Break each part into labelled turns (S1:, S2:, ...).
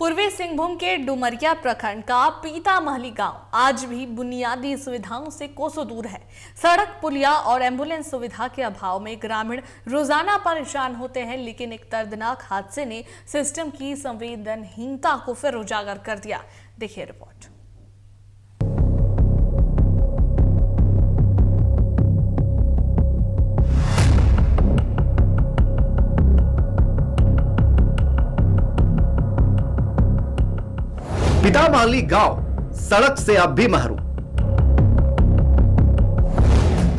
S1: पूर्वी सिंहभूम के डुमरिया प्रखंड का पीतामहली गांव आज भी बुनियादी सुविधाओं से कोसों दूर है। सड़क, पुलिया और एम्बुलेंस सुविधा के अभाव में ग्रामीण रोजाना परेशान होते हैं, लेकिन एक दर्दनाक हादसे ने सिस्टम की संवेदनहीनता को फिर उजागर कर दिया। देखिए रिपोर्ट।
S2: पीतामहली गांव सड़क से अब भी महरूम,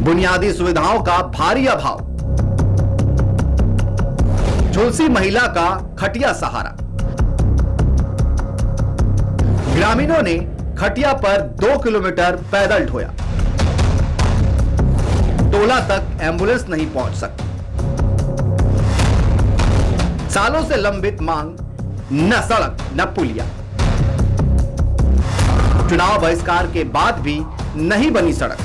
S2: बुनियादी सुविधाओं का भारी अभाव, झुलसी महिला का खटिया सहारा। ग्रामीणों ने खटिया पर 2 किलोमीटर पैदल ढोया। टोला तक एम्बुलेंस नहीं पहुंच सकती। सालों से लंबित मांग, न सड़क न पुलिया। चुनाव बहिष्कार के बाद भी नहीं बनी सड़क।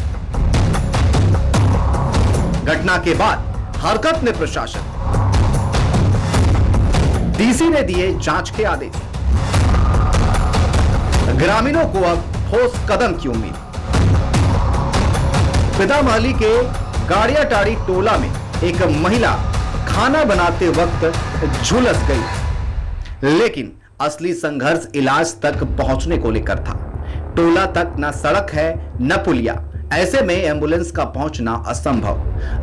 S2: घटना के बाद हरकत में प्रशासन, डीसी ने दिए जांच के आदेश। ग्रामीणों को अब ठोस कदम की उम्मीद। पीतामहली के गाड़ियाटाड़ी टोला में एक महिला खाना बनाते वक्त झुलस गई, लेकिन असली संघर्ष इलाज तक पहुंचने को लेकर था। टोला तक न सड़क है न पुलिया, ऐसे में एम्बुलेंस का पहुंचना असंभव।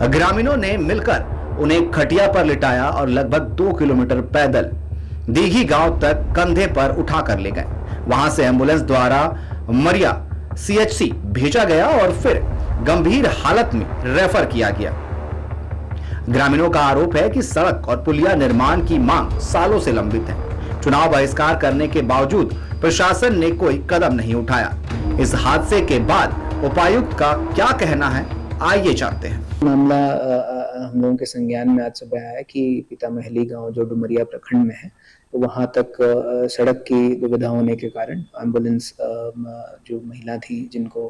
S2: ग्रामीणों ने मिलकर उन्हें खटिया पर लिटाया और लगभग 2 किलोमीटर पैदल दीघी गांव तक कंधे पर उठाकर ले गए। वहां से एम्बुलेंस द्वारा मरिया CHC भेजा गया और फिर गंभीर हालत में रेफर किया गया। ग्रामीणों का आरोप है कि सड़क और पुलिया निर्माण की मांग सालों से लंबित है। चुनाव बहिष्कार करने के बावजूद प्रशासन ने कोई कदम नहीं उठाया। इस हादसे के बाद उपायुक्त का क्या कहना है, आइए जानते हैं।
S3: मामला हम लोगों के संज्ञान में आज सुबह आया कि पीतामहली गांव जो डुमरिया प्रखंड में है, तो वहां तक सड़क की दुविधा होने के कारण एम्बुलेंस जो महिला थी जिनको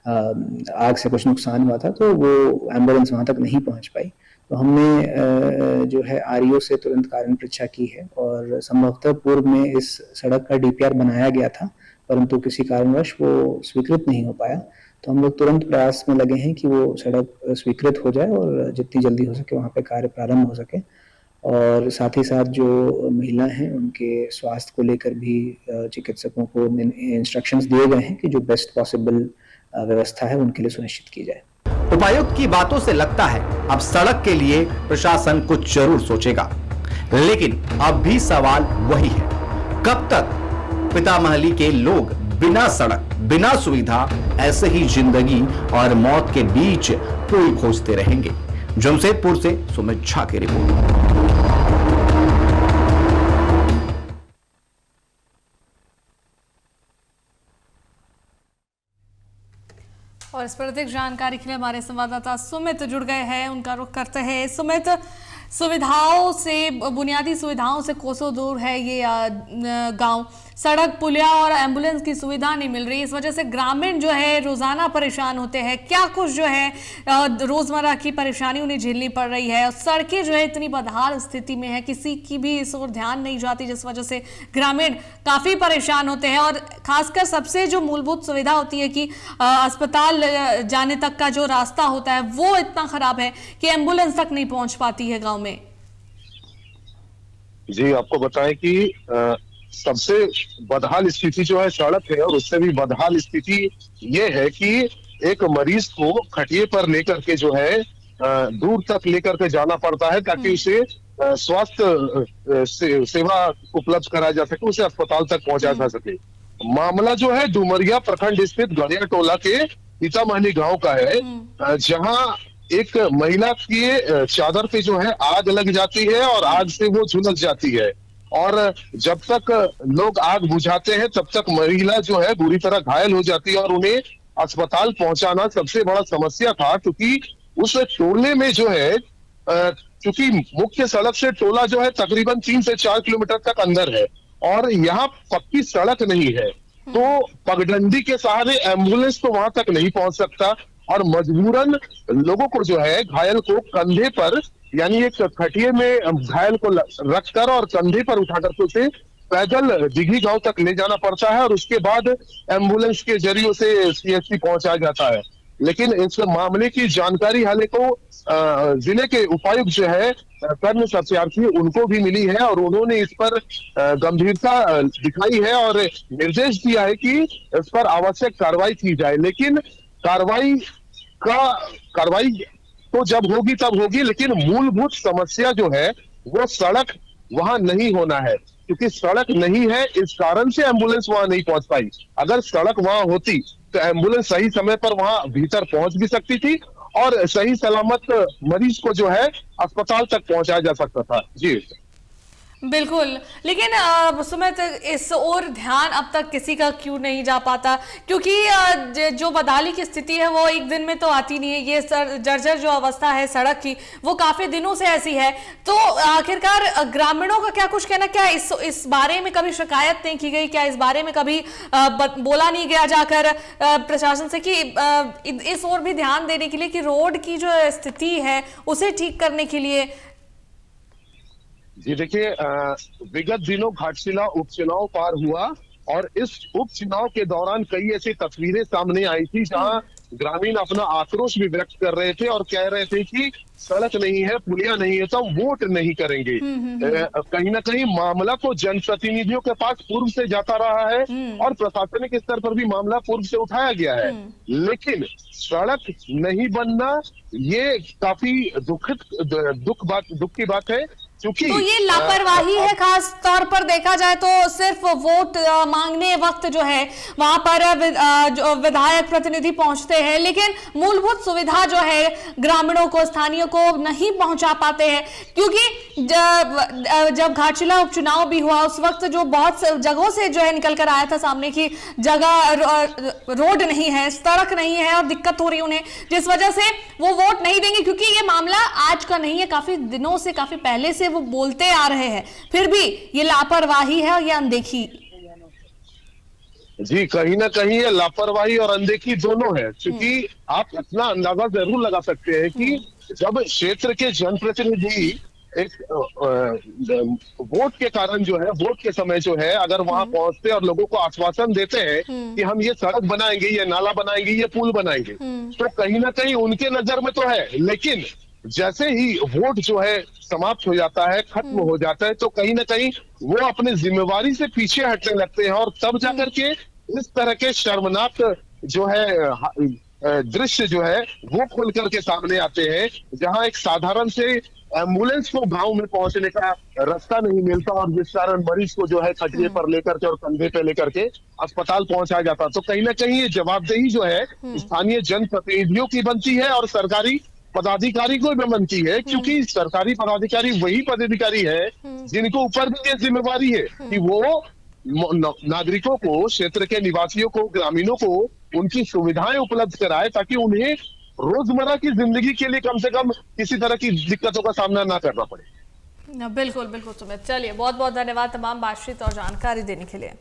S3: आग से कुछ नुकसान हुआ था, तो वो एम्बुलेंस वहां तक नहीं पहुंच पाई। तो हमने जो है REO से तुरंत कारण परीक्षा की है और संभवतः पूर्व में इस सड़क का DPR बनाया गया था, परंतु किसी कारणवश वो स्वीकृत नहीं हो पाया। तो हम लोग तुरंत प्रयास में लगे हैं कि वो सड़क स्वीकृत हो जाए और जितनी जल्दी हो सके वहाँ पे कार्य प्रारंभ हो सके। और साथ ही साथ जो महिला हैं उनके स्वास्थ्य को लेकर भी चिकित्सकों को इंस्ट्रक्शंस दिए गए हैं कि जो बेस्ट पॉसिबल व्यवस्था है उनके लिए सुनिश्चित की जाए।
S2: उपायुक्त की बातों से लगता है अब सड़क के लिए प्रशासन कुछ जरूर सोचेगा, लेकिन अब भी सवाल वही है, कब तक पीतामहली के लोग बिना सड़क, बिना सुविधा, ऐसे ही जिंदगी और मौत के बीच पुल खोजते रहेंगे। जमशेदपुर से सुमित झा की रिपोर्ट।
S1: और इस पर अधिक जानकारी के लिए हमारे संवाददाता सुमित जुड़ गए हैं, उनका रुख करते हैं। सुमित, सुविधाओं से, बुनियादी सुविधाओं से कोसों दूर है ये गांव। सड़क, पुलिया और एम्बुलेंस की सुविधा नहीं मिल रही, इस वजह से ग्रामीण जो है रोजाना परेशान होते हैं। क्या कुछ जो है रोजमर्रा की परेशानी उन्हें झेलनी पड़ रही है, और सड़कें जो है इतनी बदहाल स्थिति में है, किसी की भी इस ओर ध्यान नहीं जाती, जिस वजह से ग्रामीण काफी परेशान होते हैं। और खासकर सबसे जो मूलभूत सुविधा होती है कि अस्पताल जाने तक का जो रास्ता होता है वो इतना खराब है कि एम्बुलेंस तक नहीं पहुंच पाती है गाँव में।
S4: जी, आपको बताएं कि सबसे बदहाल स्थिति जो है सड़क है, और उससे भी बदहाल स्थिति ये है कि एक मरीज को खटिए पर लेकर के जो है दूर तक लेकर के जाना पड़ता है ताकि उसे स्वास्थ्य सेवा उपलब्ध कराया जा सके, उसे अस्पताल तक पहुंचाया जा सके। मामला जो है डुमरिया प्रखंड स्थित गड़िया टोला के पीतामहली गांव का है, जहां एक महिला की चादर पे जो है आग लग जाती है और आग से वो झुलस जाती है, और जब तक लोग आग बुझाते हैं तब तक महिला जो है बुरी तरह घायल हो जाती है, और उन्हें अस्पताल पहुंचाना सबसे बड़ा समस्या था। क्योंकि उस टोले में जो है, क्योंकि मुख्य सड़क से टोला जो है तकरीबन 3 से 4 किलोमीटर तक अंदर है, और यहाँ पक्की सड़क नहीं है, तो पगडंडी के सहारे एम्बुलेंस तो वहां तक नहीं पहुंच सकता, और मजबूरन लोगों को जो है घायल को कंधे पर, यानी एक खटिए में घायल को रखकर और कंधे पर उठाकर के उसे पैदल दिघी गांव तक ले जाना पड़ता है और उसके बाद एम्बुलेंस के जरिए से सीएचसी पहुंचाया जाता है। लेकिन इस मामले की जानकारी हाले को जिले के उपायुक्त जो है कर्ण सत्यार्थी उनको भी मिली है और उन्होंने इस पर गंभीरता दिखाई है और निर्देश दिया है कि इस पर आवश्यक कार्रवाई की जाए। लेकिन कार्रवाई तो जब होगी तब होगी, लेकिन मूलभूत समस्या जो है वो सड़क वहां नहीं होना है, क्योंकि सड़क नहीं है इस कारण से एम्बुलेंस वहां नहीं पहुंच पाई। अगर सड़क वहां होती तो एम्बुलेंस सही समय पर वहां भीतर पहुंच भी सकती थी और सही सलामत मरीज को जो है अस्पताल तक पहुंचाया जा सकता था। जी
S1: बिल्कुल, लेकिन सुमित इस ओर ध्यान अब तक किसी का क्यों नहीं जा पाता? क्योंकि जो बदहाली की स्थिति है वो एक दिन में तो आती नहीं है। ये जर्जर जो अवस्था है सड़क की वो काफी दिनों से ऐसी है। तो आखिरकार ग्रामीणों का क्या कुछ कहना, क्या इस बारे में कभी शिकायत नहीं की गई? क्या इस बारे में कभी बोला नहीं गया जाकर प्रशासन से कि इस ओर भी ध्यान देने के लिए कि रोड की जो स्थिति है उसे ठीक करने के लिए?
S4: जी देखिए, विगत दिनों घाटशिला उपचुनाव पार हुआ और इस उपचुनाव के दौरान कई ऐसी तस्वीरें सामने आई थी जहां ग्रामीण अपना आक्रोश भी व्यक्त कर रहे थे और कह रहे थे कि सड़क नहीं है, पुलिया नहीं है तो वोट नहीं करेंगे। कहीं ना कहीं मामला तो जनप्रतिनिधियों के पास पूर्व से जाता रहा है और प्रशासनिक स्तर पर भी मामला पूर्व से उठाया गया है, लेकिन सड़क नहीं बनना ये काफी दुख की बात है। क्योंकि
S1: तो ये लापरवाही है, खास तौर पर देखा जाए तो सिर्फ वोट मांगने वक्त जो है वहां पर विधायक प्रतिनिधि पहुंचते हैं, लेकिन मूलभूत सुविधा जो है ग्रामीणों को, स्थानीय को नहीं पहुंचा पाते हैं। क्योंकि जब घाटशिला उपचुनाव भी हुआ उस वक्त जो बहुत जगहों से जो है निकल कर आया था सामने की जगह रोड नहीं है, सड़क नहीं है और दिक्कत हो रही उन्हें, जिस वजह से वो वोट नहीं देंगे। क्योंकि ये मामला आज का नहीं है, काफी दिनों से, काफी पहले से वो बोलते आ रहे हैं, फिर भी ये लापरवाही है और ये अनदेखी।
S4: जी कहीं ना कहीं ये लापरवाही और अनदेखी दोनों है, क्योंकि आप इतना अंदाजा जरूर लगा सकते हैं कि जब क्षेत्र के जनप्रतिनिधि एक वोट के कारण जो है, वोट के समय जो है अगर वहां पहुंचते और लोगों को आश्वासन देते हैं कि हम ये सड़क बनाएंगे, ये नाला बनाएंगे, ये पुल बनाएंगे, तो कहीं ना कहीं उनके नजर में तो है, लेकिन जैसे ही वोट जो है समाप्त हो जाता है, खत्म हो जाता है, तो कहीं ना कहीं वो अपनी जिम्मेवारी से पीछे हटने लगते हैं और तब जाकर के इस तरह के शर्मनाक जो है दृश्य जो है वो खुल करके सामने आते हैं, जहां एक साधारण से एम्बुलेंस को गांव में पहुंचने का रास्ता नहीं मिलता और जिस कारण मरीज को जो है खटिए पर लेकर के और कंधे पे लेकर के अस्पताल पहुंचाया जाता। तो कहीं ना कहीं ये जवाबदेही जो है स्थानीय जनप्रतिनिधियों की बनती है और सरकारी पदाधिकारी को भी बनती है, क्योंकि सरकारी पदाधिकारी वही पदाधिकारी है जिनको ऊपर भी ये जिम्मेवारी है कि वो नागरिकों को, क्षेत्र के निवासियों को, ग्रामीणों को उनकी सुविधाएं उपलब्ध कराए ताकि उन्हें रोजमर्रा की जिंदगी के लिए कम से कम किसी तरह की दिक्कतों का सामना ना करना पड़े।
S1: बिल्कुल बिल्कुल सुमित, चलिए बहुत बहुत धन्यवाद तमाम बातचीत और जानकारी देने के लिए।